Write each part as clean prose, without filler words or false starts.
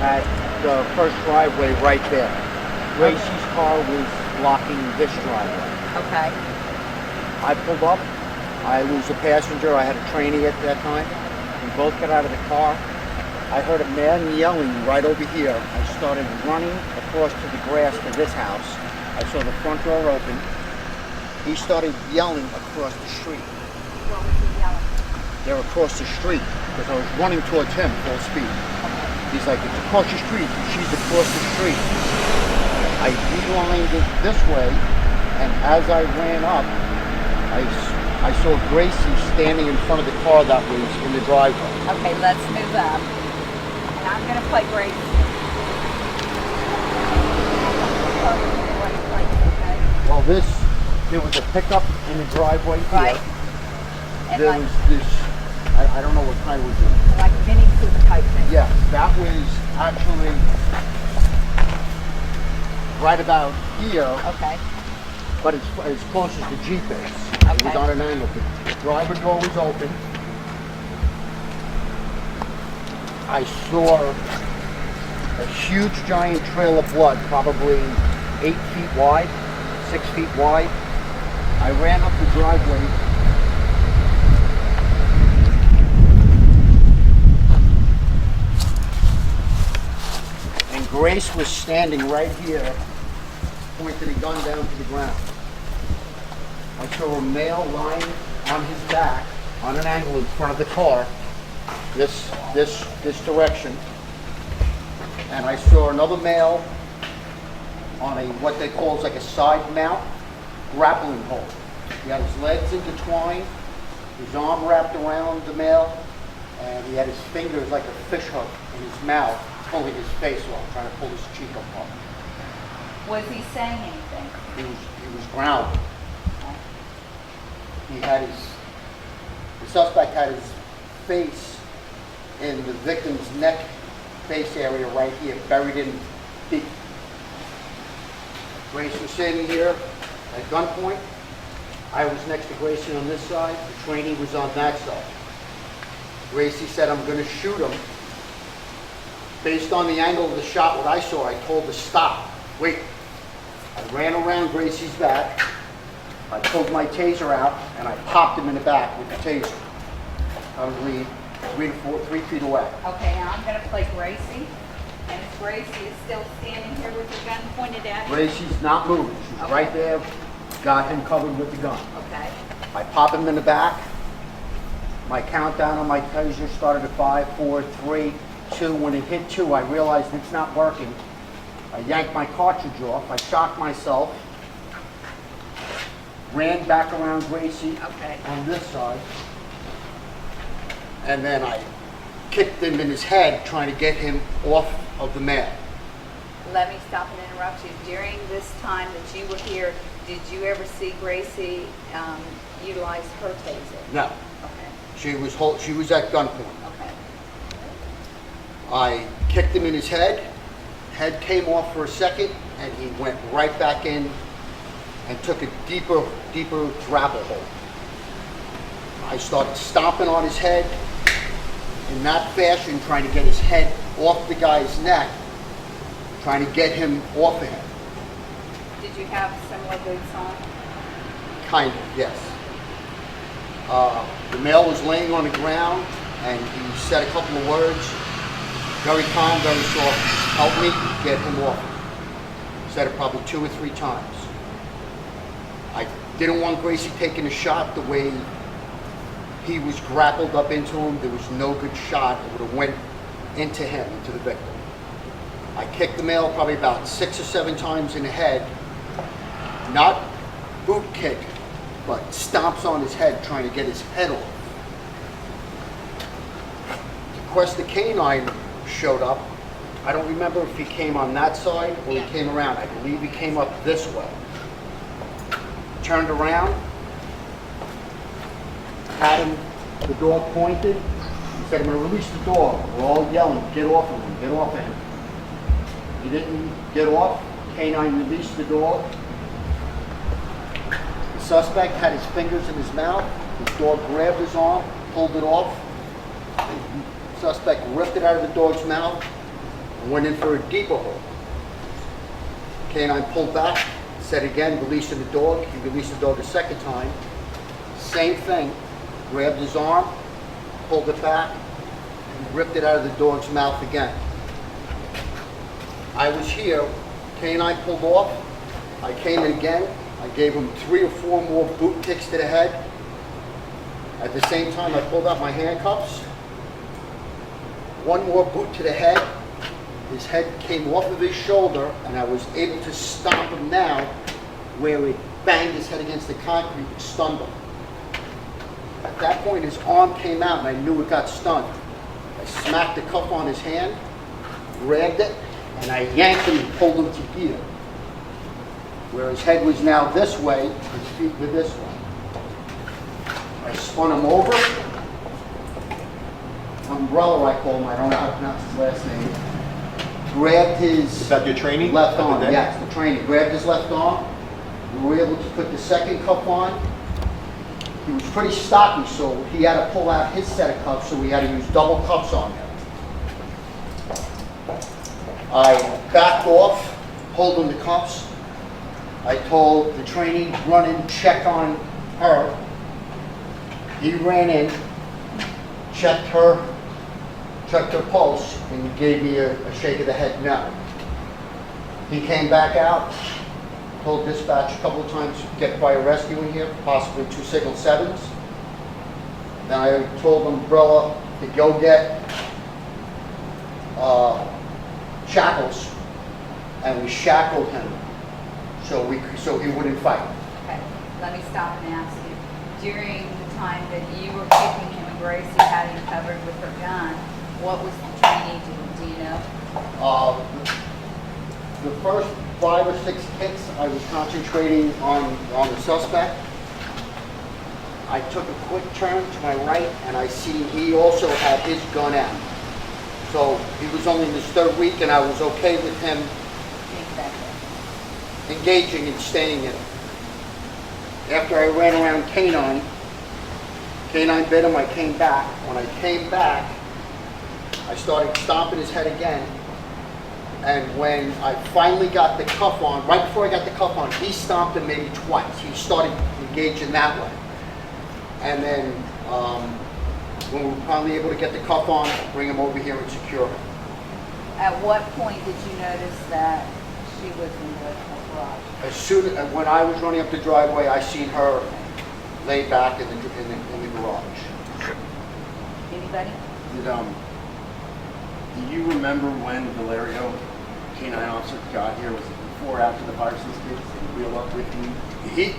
at the first driveway right there. Gracie's car was blocking this driveway. Okay. I pulled up. I was a passenger. I had a trainee at that time. We both got out of the car. I heard a man yelling right over here. I started running across to the grass to this house. I saw the front door open. He started yelling across the street. What was he yelling? They're across the street because I was running towards him full speed. He's like, it's across the street. She's across the street. I beelined it this way, and as I ran up, I saw Gracie standing in front of the car that was in the driveway. Okay, let's move up. And I'm going to play Gracie. Well, there was a pickup in the driveway here. Right. And There like, was this, I don't know what kind was it. like Mini Cooper type thing. Yes, that was actually right about here, Okay. but it's as close as the Jeep is. It was Okay. on an angle. The driver door was open. I saw a huge giant trail of blood, probably 8 feet wide, 6 feet wide. I ran up the driveway. And Grace was standing right here, pointing a gun down to the ground. I saw a male lying on his back on an angle in front of the car, this direction. And I saw another male on a what they call is like a side mount grappling hold. He had his legs intertwined, his arm wrapped around the male, and he had his fingers like a fish hook in his mouth, pulling his face off, trying to pull his cheek apart. Was he saying anything? He was grounded. He had the suspect had his face in the victim's neck face area right here, buried in deep. Grace was standing here at gunpoint. I was next to Gracie on this side. The trainee was on that side. Gracie said, I'm going to shoot him. Based on the angle of the shot, what I saw, I told her, stop, wait. I ran around Gracie's back. I pulled my taser out, and I popped him in the back with the taser. Probably 3 feet away. Okay, now I'm going to play Gracie. And if Gracie is still standing here with the gun pointed at him. Gracie's not moving. She's Okay. right there. Got him covered with the gun. Okay. I pop him in the back. My countdown on my taser started at 5, 4, 3, 2. When it hit 2, I realized it's not working. I yanked my cartridge off. I shocked myself. Ran back around Gracie on this side. And then I kicked him in his head, trying to get him off of the mat. Let me stop and interrupt you. During this time that you were here, did you ever see Gracie utilize her taser? No. Okay. She was at gunpoint. Okay. I kicked him in his head. Head came off for a second, and he went right back in and took a deeper grapple hold. I started stomping on his head in that fashion, trying to get his head off the guy's neck, trying to get him off of him. Did you have similar boots on? Kind of, yes. The male was laying on the ground, and he said a couple of words, very calm, very soft, help me get him off. Said it probably 2 or 3 times. I didn't want Gracie taking a shot the way he was grappled up into him. There was no good shot. It would have went into him, into the victim. I kicked the male probably about 6 or 7 times in the head. Not boot kick, but stomps on his head, trying to get his head off. Of course, the canine showed up. I don't remember if he came on that side or he came around. I believe he came up this way. Turned around, had him, the dog pointed. He said, I'm going to release the dog. We're all yelling, get off of him, get off of him. He didn't get off. Canine released the dog. The suspect had his fingers in his mouth. The dog grabbed his arm, pulled it off. The suspect ripped it out of the dog's mouth, and went in for a deeper hole. Canine pulled back, said again, releasing the dog. He released the dog a second time. Same thing, grabbed his arm, pulled it back, and ripped it out of the dog's mouth again. I was here, Canine pulled off. I came in again. I gave him 3 or 4 more boot kicks to the head. At the same time, I pulled out my handcuffs. 1 more boot to the head. His head came off of his shoulder, and I was able to stomp him now where it banged his head against the concrete and stunned him. At that point, his arm came out, and I knew it got stunned. I smacked the cuff on his hand, grabbed it, and I yanked him and pulled him to here. Where his head was now this way, his feet were this way. I spun him over. Umbrella, I call him. I don't know how to pronounce his last name. Grabbed his Is that your training? left arm. Yes, the training. Grabbed his left arm. We were able to put the second cuff on. He was pretty stocky, so he had to pull out his set of cuffs, so we had to use double cuffs on him. I backed off, holding the cuffs. I told the trainee, run in, check on her. He ran in, checked her pulse, and gave me a shake of the head no. He came back out, told dispatch a couple of times to get fire rescue in here, possibly 2 signal 7s. Then I told Umbrella to go get shackles, and we shackled him so he wouldn't fight. Okay, let me stop and ask you. During the time that you were kicking him and Gracie had him covered with her gun, what was the trainee doing? Do you know? The first 5 or 6 kicks, I was concentrating on the suspect. I took a quick turn to my right, and I see he also had his gun out. So he was only in his 3rd week, and I was okay with him engaging and staying in it. After I ran around Canine bit him, I came back. When I came back, I started stomping his head again. And when I finally got the cuff on, right before I got the cuff on, he stomped him maybe twice. He started engaging that way. And then when we were finally able to get the cuff on, bring him over here and secure him. At what point did you notice that she was in the garage? As soon as when I was running up the driveway, I seen her laid back in the garage. Anybody? Do you remember when Valerio, K-9 officer, got here? Was it before or after the fire system did he wheel up with you?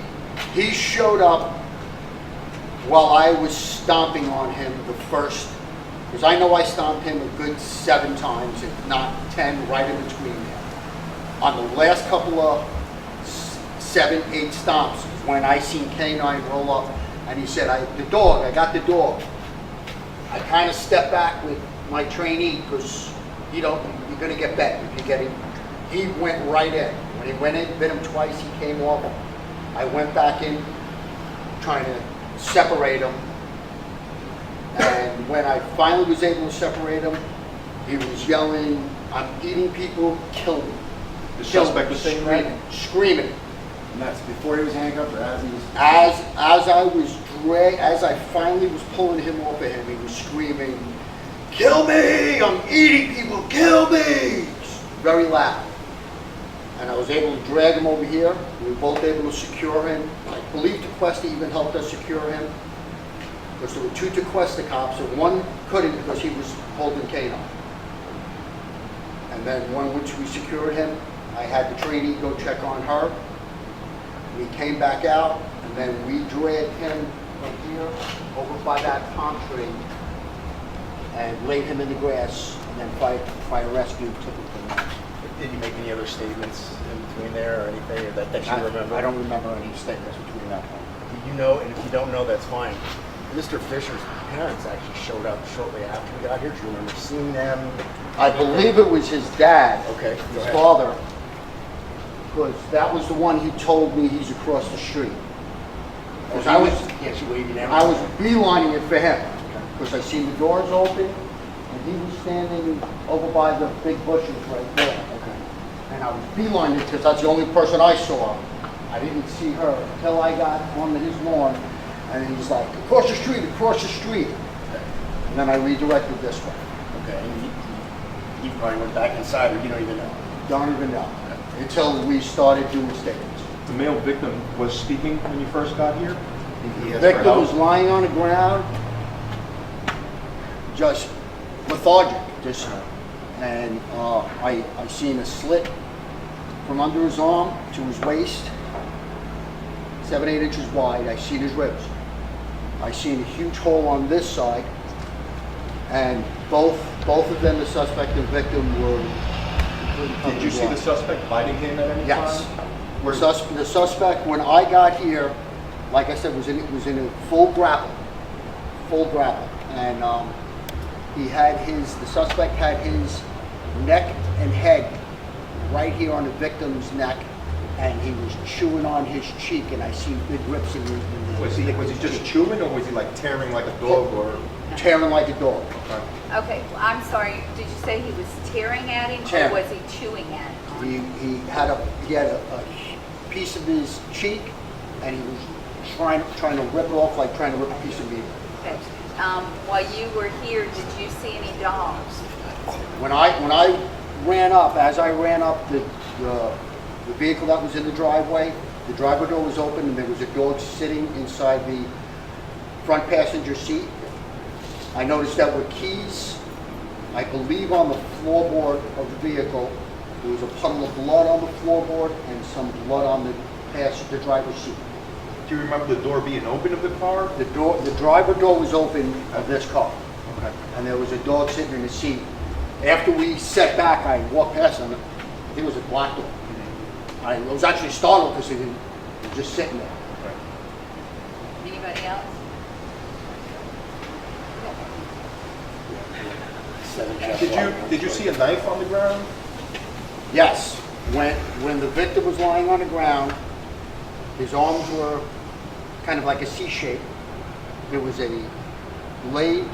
He showed up while I was stomping on him the first, because I know I stomped him a good 7 times, if not 10, right in between there. On the last couple of 7, 8 stomps, when I seen K-9 roll up, and he said, I got the dog. I kind of stepped back with my trainee, because you're going to get bit if you get him. He went right in. When he went in, bit him twice, he came off. I went back in, trying to separate him. And when I finally was able to separate him, he was yelling, I'm eating people, kill me. The suspect was saying that? Screaming. And that's before he was handcuffed or as he was? As I finally was pulling him off of him, he was screaming, kill me, I'm eating people, kill me. Very loud. And I was able to drag him over here. We were both able to secure him. I believe Tequesta even helped us secure him, because there were 2 Tequesta cops, and one couldn't because he was holding Canine. And then once we secured him, I had the trainee go check on her. We came back out, and then we dragged him from here over by that palm tree and laid him in the grass, and then fire rescue took him from there. Did you make any other statements in between there or anything that you remember? I don't remember any statements between that point. Do you know, and if you don't know, that's fine. Mr. Fisher's parents actually showed up shortly after we got here. Do you remember seeing them? I believe it was his dad, Okay, go his ahead. father, because that was the one he told me he's across the street. Because He actually waving at I was beelining it for him, because I seen the doors open, and He was standing over by the big bushes right there. Okay. And I was beelining it because that's the only person I saw. I didn't see her until I got onto his lawn. And he's like, across the street, across the street. Okay. And then I redirected this way. Okay. And he probably went back inside, or you don't even know. Don't even know. Until we started doing statements. The male victim was speaking when you first got here? He The asked for victim help? was lying on the ground, just lethargic, and I seen a slit from under his arm to his waist, 7-8 inches wide. I seen his ribs. I seen a huge hole on this side, and both of them, the suspect and victim, were completely covered Did you in see blood. the suspect biting him at any Yes. time? The suspect, when I got here, like I said, was in a full grapple, and the suspect had his neck and head right here on the victim's neck, and he was chewing on his cheek, and I see big rips in the Was he just chewing, or was he like tearing like a dog, or? tearing like a dog. Okay, well, I'm sorry, did you say he was tearing at him, Tearing. or was he chewing at him? He had a piece of his cheek, and he was trying to rip it off, like trying to rip a piece of meat. Okay. While you were here, did you see any dogs? When I ran up, as I ran up the vehicle that was in the driveway door was open, and there was a dog sitting inside the front passenger seat. I noticed that with keys, I believe on the floorboard of the vehicle, there was a puddle of blood on the floorboard and some blood on the driver's seat. Do you remember the door being open of the car? The driver door was open of this car, Okay. and there was a dog sitting in the seat. After we set back, I walked past him. I think it was a black dog. I was actually startled because he was just sitting there. Anybody else? Did you see a knife on the ground? Yes. When the victim was lying on the ground, his arms were kind of like a C shape. There was a blade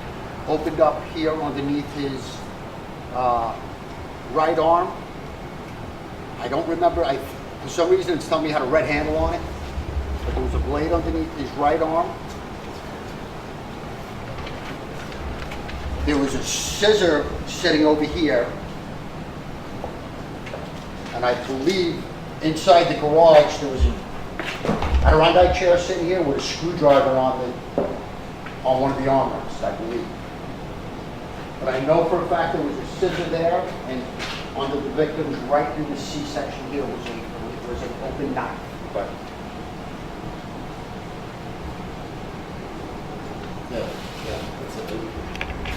opened up here underneath his right arm. I don't remember. For some reason, it's telling me had a red handle on it. But there was a blade underneath his right arm. There was a scissor sitting over here. And I believe inside the garage there was an Adirondack chair sitting here with a screwdriver on one of the armrests, I believe. But I know for a fact there was a scissor there, and under the victim's right in the C section here was an open knife. But Yeah, that's it.